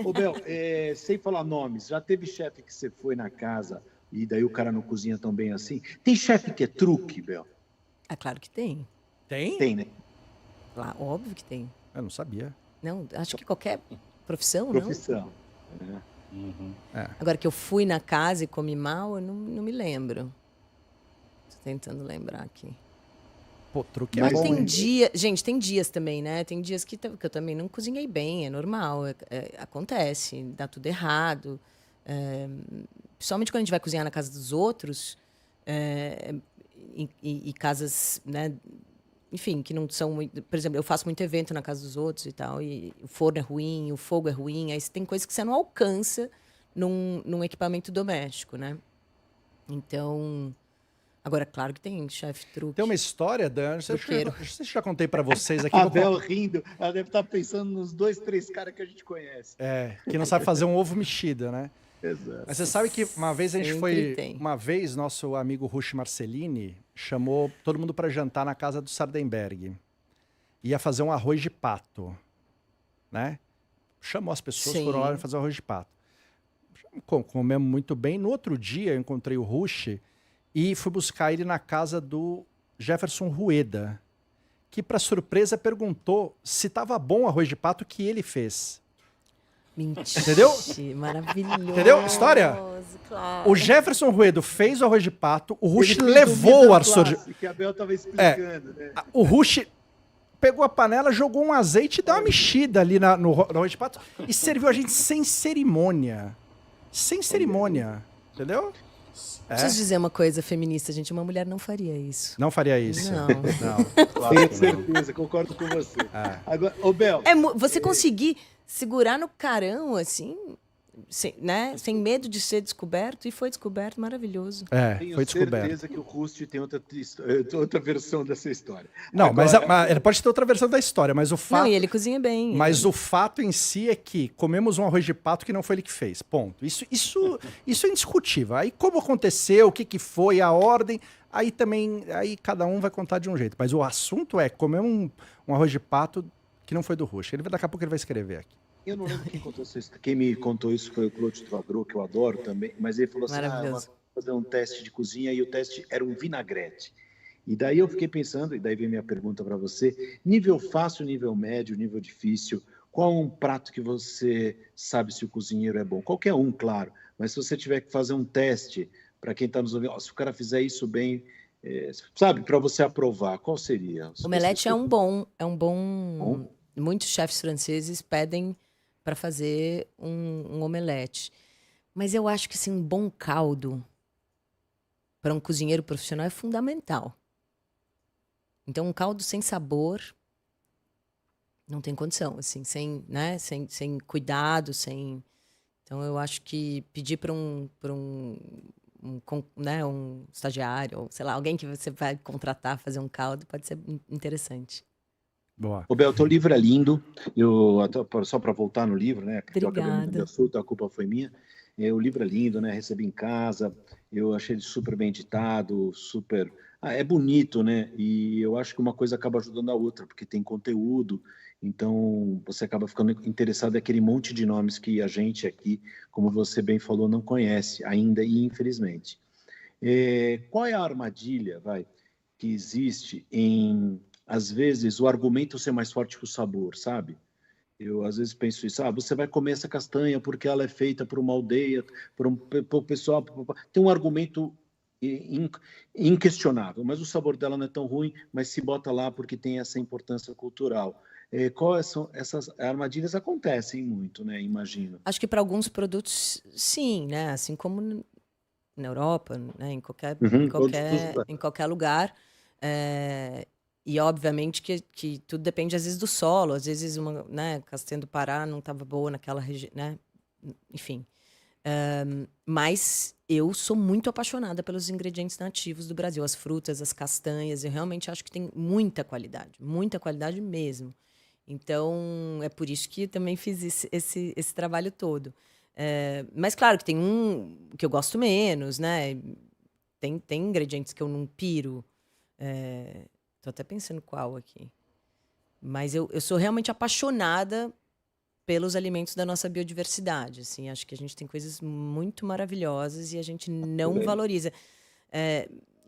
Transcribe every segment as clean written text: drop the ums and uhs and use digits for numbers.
Ô, Bel, sem falar nomes, já teve chefe que você foi na casa e daí o cara não cozinha tão bem assim? Tem chefe que é truque, Bel? Ah, claro que tem. Tem? Tem, né? Lá, óbvio que tem. Eu não sabia. Não, acho que qualquer profissão, não. Profissão. Agora que eu fui na casa e comi mal, eu não me lembro. Tô tentando lembrar aqui. Pô, truque é Mas Mas bom, tem hein? dia, gente, tem dias também, né? Tem dias que eu também não cozinhei bem, é normal, acontece, dá tudo errado. É, principalmente quando a gente vai cozinhar na casa dos outros, é, e casas, né? Enfim, que não são muito. Por exemplo, eu faço muito evento na casa dos outros e tal, e o forno é ruim, o fogo é ruim, aí tem coisas que você não alcança num equipamento doméstico, né? Então. Agora, claro que tem chefe truque. Tem uma história, Dan, não sei Truqueiro. se eu já contei pra vocês aqui. a Bel rindo, ela deve estar pensando nos 2, 3 caras que a gente conhece. Que não sabe fazer um ovo mexido, né? Exato. Mas você sabe que uma vez a gente Sempre foi... tem. Uma vez, nosso amigo Rush Marcellini chamou todo mundo pra jantar na casa do Sardenberg. Ia fazer um arroz de pato, né? Chamou as pessoas, Sim. foram lá fazer o arroz de pato. Comemos muito bem. No outro dia, eu encontrei o Rush e fui buscar ele na casa do Jefferson Rueda, que, para surpresa, perguntou se estava bom o arroz de pato que ele fez. Mentira. Entendeu? Maravilhoso. Entendeu? História? Claro. O Jefferson Rueda fez o arroz de pato, o Rush Ele fez levou o mise en arroz de... place, que a Bel estava explicando, né? O Rush pegou a panela, jogou um azeite e deu uma mexida ali no arroz de pato e serviu a gente sem cerimônia. Sem cerimônia. Entendeu? Preciso dizer uma coisa feminista, gente. Uma mulher não faria isso. Não faria isso. Não. Tenho certeza, concordo com você. Agora, ô Bel, Você conseguir segurar no carão, assim, né? Sem medo de ser descoberto, e foi descoberto, maravilhoso. tenho Foi descoberto. certeza que o Rust tem outra versão dessa história. Não, Agora, mas ele pode ter outra versão da história, mas o fato... Não, e ele cozinha bem. Mas o fato em si é que comemos um arroz de pato que não foi ele que fez. Ponto. Isso é indiscutível. Aí como aconteceu, o que foi, a ordem, aí cada um vai contar de um jeito. Mas o assunto é comer um arroz de pato que não foi do Rush. Daqui a pouco ele vai escrever aqui. Eu não lembro quem contou isso. Quem me contou isso foi o Claude Travagro, que eu adoro também, mas ele falou assim, Maravilhoso. vou fazer um teste de cozinha, e o teste era um vinagrete. E daí eu fiquei pensando, e daí vem minha pergunta para você, nível fácil, nível médio, nível difícil, qual um prato que você sabe se o cozinheiro é bom? Qualquer um, claro, mas se você tiver que fazer um teste, para quem está nos ouvindo, se o cara fizer isso bem, sabe, para você aprovar, qual seria? Omelete é um bom. Muitos chefes franceses pedem para fazer um omelete. Mas eu acho que assim, um bom caldo para um cozinheiro profissional é fundamental. Então, um caldo sem sabor não tem condição, assim, sem cuidado, sem... Então, eu acho que pedir para um estagiário, ou sei lá, alguém que você vai contratar fazer um caldo pode ser interessante. Boa. Ô Bel, teu livro é lindo, só para voltar no livro, né, porque eu acabei mudando de assunto, a culpa foi minha. O livro é lindo, né, recebi em casa, eu achei ele super bem editado, super... é bonito, né, e eu acho que uma coisa acaba ajudando a outra, porque tem conteúdo, então você acaba ficando interessado naquele monte de nomes que a gente aqui, como você bem falou, não conhece ainda, e infelizmente. Qual é a armadilha, que existe em, às vezes, o argumento ser mais forte que o sabor, sabe? Eu, às vezes, penso isso. Você vai comer essa castanha porque ela é feita por uma aldeia, por um pessoal... Tem um argumento inquestionável, mas o sabor dela não é tão ruim, mas se bota lá porque tem essa importância cultural. Quais são essas armadilhas? Acontecem muito, né? Imagino. Acho que para alguns produtos, sim, né? Assim como na Europa, né? Em qualquer lugar. E obviamente que tudo depende às vezes do solo, às vezes né, castanha do Pará não estava boa naquela região, né? Enfim. Mas eu sou muito apaixonada pelos ingredientes nativos do Brasil, as frutas, as castanhas, eu realmente acho que tem muita qualidade mesmo. Então, é por isso que também fiz esse trabalho todo. Mas claro que tem um que eu gosto menos, né? Tem ingredientes que eu não piro. Tô até pensando qual aqui. Mas eu sou realmente apaixonada pelos alimentos da nossa biodiversidade. Assim, acho que a gente tem coisas muito maravilhosas e a gente não valoriza.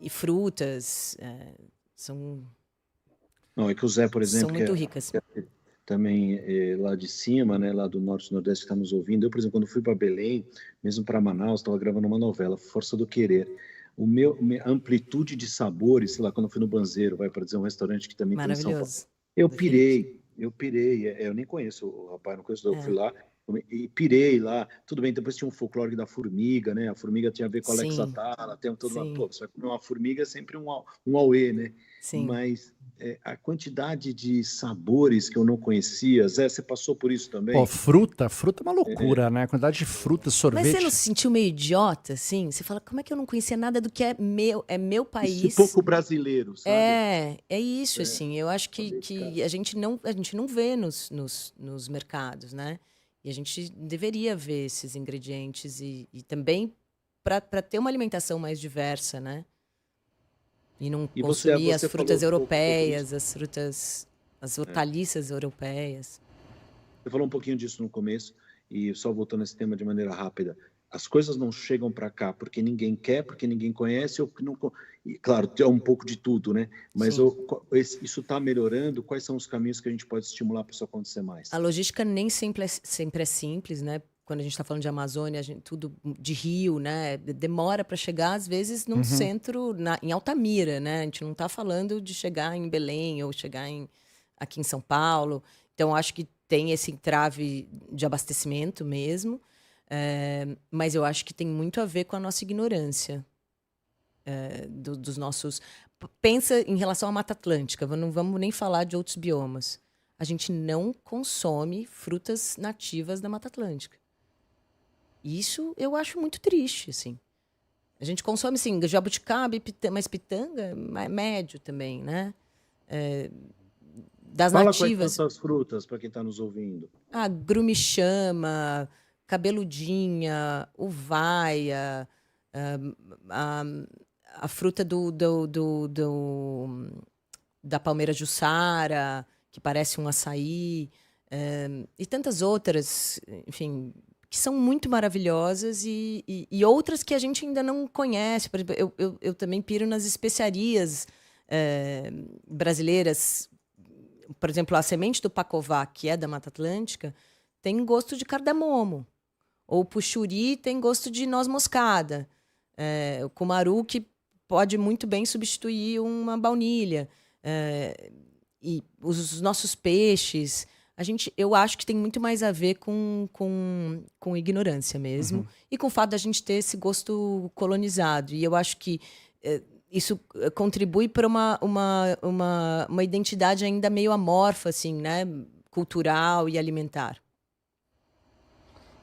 E frutas são Não, é que o Zé, por exemplo, muito ricas. Também lá de cima, né, lá do Norte e Nordeste que está nos ouvindo. Eu, por exemplo, quando fui para Belém, mesmo para Manaus, estava gravando uma novela, Força do Querer. A amplitude de sabores, sei lá, quando eu fui no Banzeiro, vai para dizer um restaurante que também tem em São Paulo. Eu pirei. Eu nem conheço o rapaz, não conheço, eu fui lá e pirei lá. Tudo bem, depois tinha um folclore da formiga, né? A formiga tinha a ver com a Alex Atala, tem toda uma... Pô, você vai comer uma formiga é sempre um auê, né? Sim. Mas a quantidade de sabores que eu não conhecia, Zé, você passou por isso também? Pô, fruta é uma loucura, né? A quantidade de fruta, sorvete. Mas você não se sentiu meio idiota, assim? Você fala, como é que eu não conhecia nada do que é meu país? Esse pouco brasileiro, sabe? É isso, assim. Eu acho que a gente não vê nos mercados, né? E a gente deveria ver esses ingredientes e também para ter uma alimentação mais diversa, né? E não consumir as frutas europeias, as hortaliças europeias. Você falou um pouquinho disso no começo, e só voltando a esse tema de maneira rápida. As coisas não chegam para cá porque ninguém quer, porque ninguém conhece, ou porque não... E, claro, é um pouco de tudo, né? Mas isso está melhorando? Quais são os caminhos que a gente pode estimular para isso acontecer mais? A logística nem sempre é simples, né? Quando a gente está falando de Amazônia, tudo de rio, né? Demora para chegar, às vezes, num centro, em Altamira, né? A gente não está falando de chegar em Belém ou chegar aqui em São Paulo. Então, acho que tem esse entrave de abastecimento mesmo. Mas eu acho que tem muito a ver com a nossa ignorância dos nossos... Pensa em relação à Mata Atlântica, não vamos nem falar de outros biomas. A gente não consome frutas nativas da Mata Atlântica. Isso eu acho muito triste, assim. A gente consome, sim, jabuticabe, mas pitanga, médio também, né? Das Fala nativas. Quais são essas frutas, para quem está nos ouvindo. Grumichama, cabeludinha, uvaia, a fruta da palmeira jussara, que parece um açaí, e tantas outras, enfim, que são muito maravilhosas e outras que a gente ainda não conhece. Por exemplo, eu também piro nas especiarias brasileiras. Por exemplo, a semente do pacová, que é da Mata Atlântica, tem gosto de cardamomo. Ou o puxuri tem gosto de noz moscada. O cumaru, que pode muito bem substituir uma baunilha. E os nossos peixes... Eu acho que tem muito mais a ver com ignorância mesmo. E com o fato da gente ter esse gosto colonizado. E eu acho que isso contribui para uma identidade ainda meio amorfa, assim, né? Cultural e alimentar.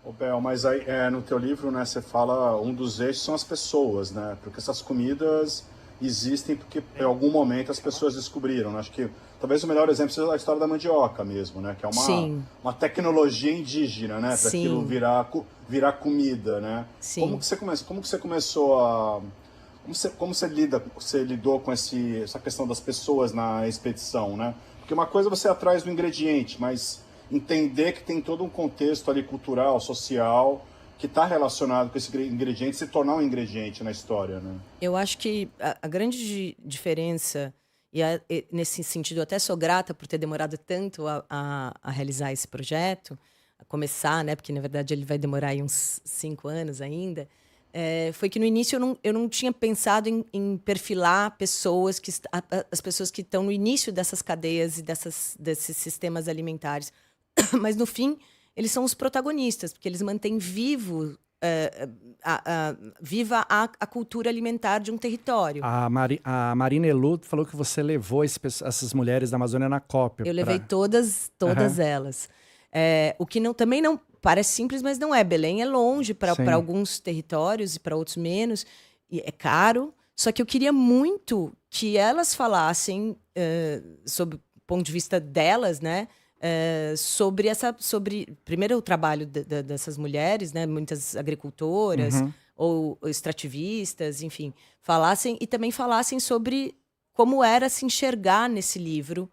Ô Bel, mas aí no teu livro, né, você fala um dos eixos são as pessoas, né? Porque essas comidas existem porque em algum momento as pessoas descobriram, né? Acho que talvez o melhor exemplo seja a história da mandioca mesmo, né? Que é uma tecnologia indígena, né? Para aquilo virar comida, né? Sim. Como que você começou a... Como você lidou com essa questão das pessoas na expedição, né? Porque uma coisa é você ir atrás do ingrediente, mas entender que tem todo um contexto ali cultural, social, que está relacionado com esse ingrediente, se tornar um ingrediente na história, né? Eu acho que a grande diferença, e nesse sentido até sou grata por ter demorado tanto a realizar esse projeto, a começar, né? Porque na verdade ele vai demorar aí uns 5 anos ainda. Foi que no início eu não tinha pensado em perfilar as pessoas que estão no início dessas cadeias e desses sistemas alimentares. Mas, no fim, eles são os protagonistas, porque eles mantêm viva a cultura alimentar de um território. A Marina Elu falou que você levou essas mulheres da Amazônia na COP. Eu levei todas elas. O que também não parece simples, mas não é. Belém é longe para alguns territórios e para outros menos. E é caro. Só que eu queria muito que elas falassem, sob o ponto de vista delas, né? Sobre primeiro o trabalho dessas mulheres, né? Muitas agricultoras ou extrativistas, enfim, também falassem sobre como era se enxergar nesse livro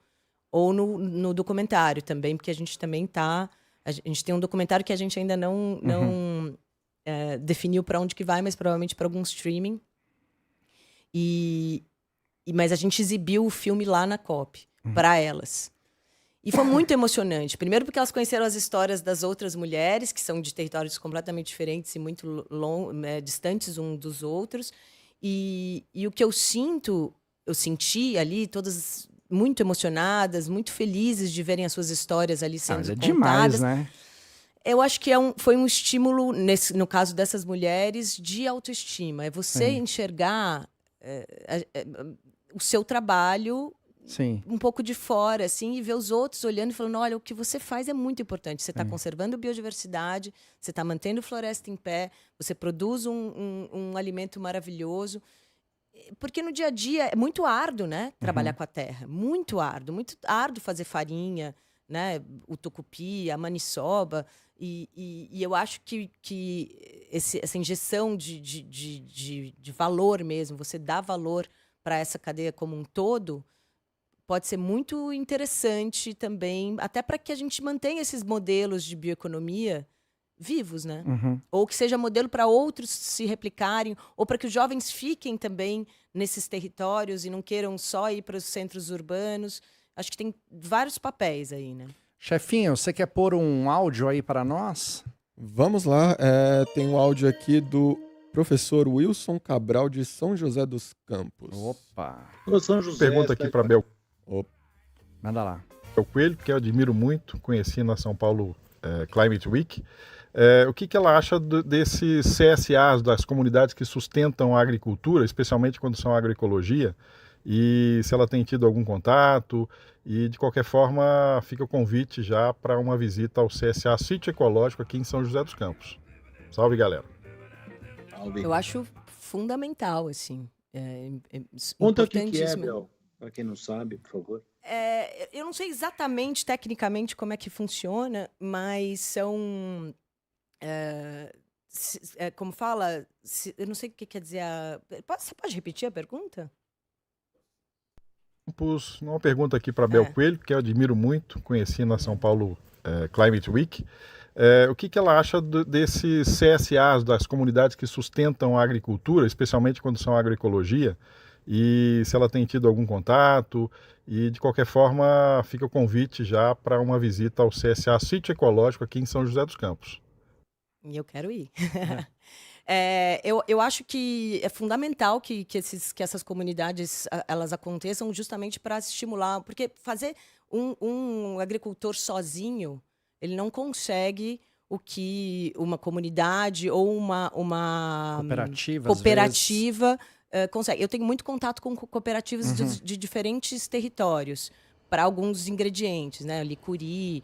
ou no documentário também, porque a gente também está A gente tem um documentário que a gente ainda não definiu para onde que vai, mas provavelmente para algum streaming. Mas a gente exibiu o filme lá na COP, para elas. E foi muito emocionante. Primeiro porque elas conheceram as histórias das outras mulheres, que são de territórios completamente diferentes e muito distantes uns dos outros. E o que eu senti ali, todas muito emocionadas, muito felizes de verem as suas histórias ali sendo contadas. Demais, né? Eu acho que foi um estímulo, no caso dessas mulheres, de autoestima. É você enxergar o seu trabalho um pouco de fora, assim, e ver os outros olhando e falando, olha, o que você faz é muito importante. Você está conservando biodiversidade, você está mantendo floresta em pé, você produz um alimento maravilhoso. Porque no dia a dia é muito árduo, né? Trabalhar com a terra. Muito árduo fazer farinha, né? O tucupi, a maniçoba. E eu acho que essa injeção de valor mesmo, você dá valor para essa cadeia como um todo, pode ser muito interessante também, até para que a gente mantenha esses modelos de bioeconomia vivos, né? Ou que seja modelo para outros se replicarem, ou para que os jovens fiquem também nesses territórios e não queiram só ir para os centros urbanos. Acho que tem vários papéis aí, né? Chefinho, você quer pôr um áudio aí para nós? Vamos lá, tem um áudio aqui do professor Wilson Cabral de São José dos Campos. Opa! Ô, São José, Pergunta aqui para Bel Manda lá. Coelho, que eu admiro muito, conheci na São Paulo Climate Week. O que ela acha desses CSAs, das comunidades que sustentam a agricultura, especialmente quando são agroecologia, e se ela tem tido algum contato, e de qualquer forma fica o convite já para uma visita ao CSA Sítio Ecológico aqui em São José dos Campos. Salve, galera! Salve. Eu acho fundamental, assim. Conta o que é, Bel, para quem não sabe, por favor. Eu não sei exatamente, tecnicamente, como é que funciona, mas são... como fala? Eu não sei o que quer dizer. Você pode repetir a pergunta? Uma pergunta aqui para Bel Coelho, que eu admiro muito, conheci na São Paulo Climate Week. O que ela acha desses CSAs, das comunidades que sustentam a agricultura, especialmente quando são agroecologia, e se ela tem tido algum contato, e de qualquer forma fica o convite já para uma visita ao CSA Sítio Ecológico aqui em São José dos Campos. E eu quero ir. Eu acho que é fundamental que essas comunidades elas aconteçam justamente para estimular, porque fazer um agricultor sozinho, ele não consegue o que uma comunidade ou uma cooperativa consegue. Eu tenho muito contato com cooperativas de diferentes territórios para alguns ingredientes, né? Licuri,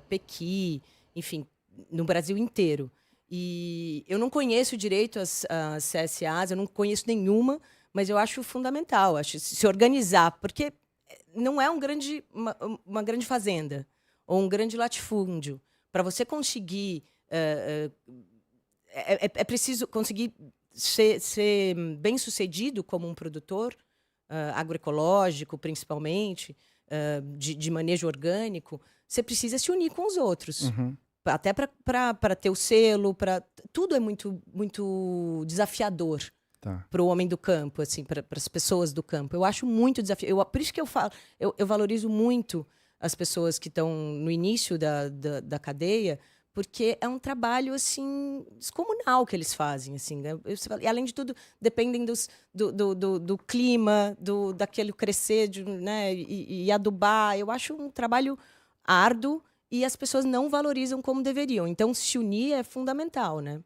pequi, enfim, no Brasil inteiro. E eu não conheço direito as CSAs, eu não conheço nenhuma, mas eu acho fundamental, acho se organizar, porque não é uma grande fazenda ou um grande latifúndio. Para você conseguir... é preciso conseguir ser bem-sucedido como um produtor agroecológico, principalmente, de manejo orgânico, você precisa se unir com os outros. Até para ter o selo, tudo é muito, muito desafiador para o homem do campo, assim, para as pessoas do campo. Eu acho muito desafiador. Por isso que eu falo, eu valorizo muito as pessoas que estão no início da cadeia, porque é um trabalho assim descomunal que eles fazem, assim, né? E além de tudo, dependem do clima, daquele crescer, né? E adubar. Eu acho um trabalho árduo. E as pessoas não valorizam como deveriam. Então, se unir é fundamental, né?